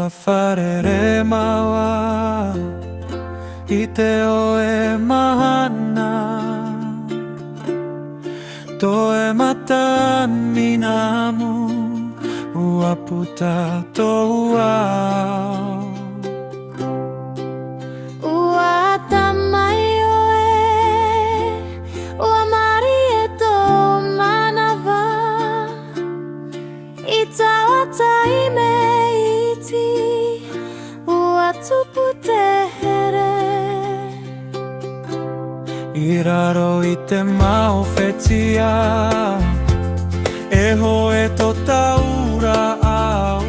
a wharere maua I te oe mahana Toe mata minamu Ua puta tou au Ua tamai oe Ua mari e tō manawa I taua taime iti Ua tupu te here I raro I te mawhetia E hoe tō taura au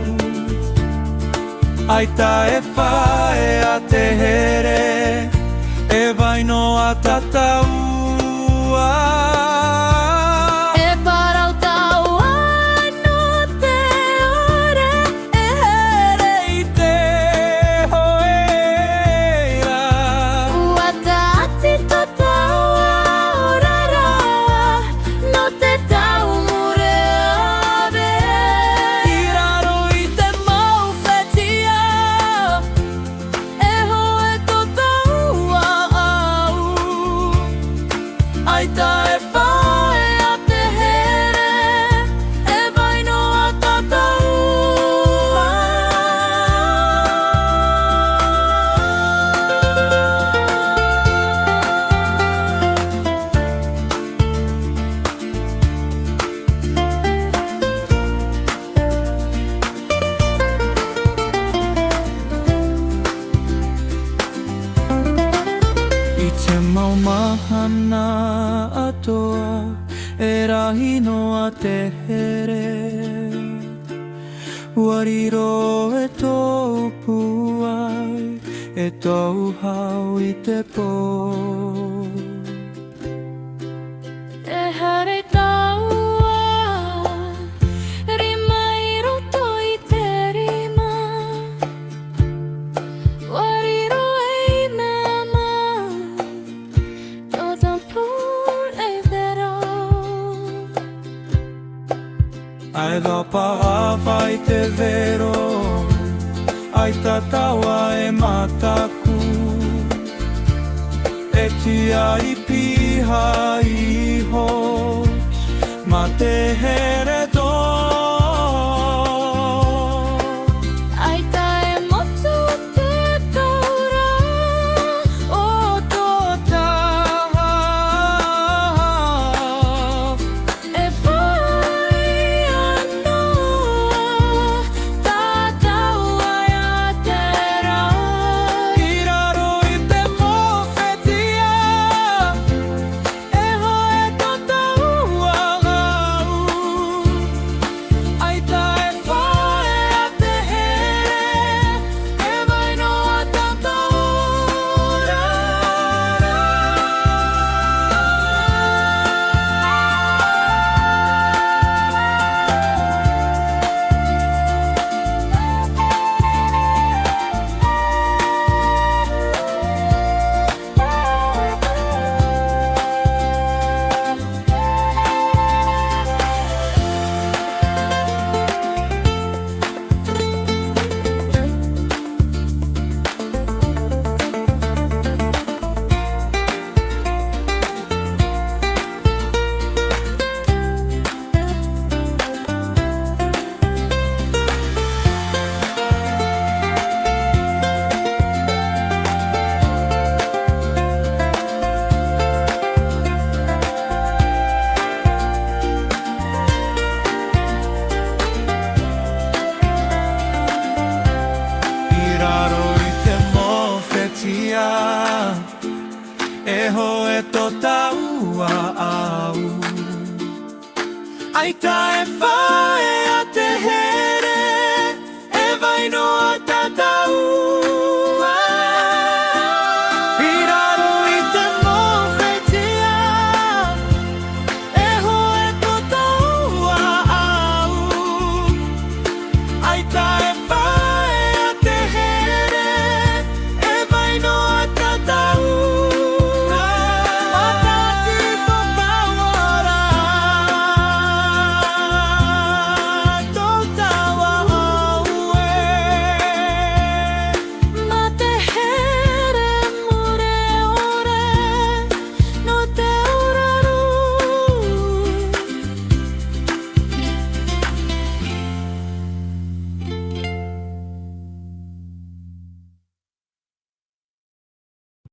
Ai ta e whae a te here E vaino a tataua E parau taua no te ore E here I te hoeira Ua taati tō taua orara No te tau mure ave I raro I te mawhetia E hoe tō taua au Ai ta e Whae a te here E vaino a tataua I te maumahana atoa E rahi noa te here Wariro e tō puai E tō hau I te pō E hare taua Rima I roto I te rima Wariro e nama Tō tampu e vero Ai lopa awa I te vero Ai tatawa e mataku E tia I piha I hos Ma te here do Ai tae motu te taura O tō taha E whai anō Tā taua a te rā I raro I te mowhetia E hoe tō taua au Ai ta e whae a te here E vaino a tataura I raro I te mowhetia E hoe tō taua au Ai ta e whae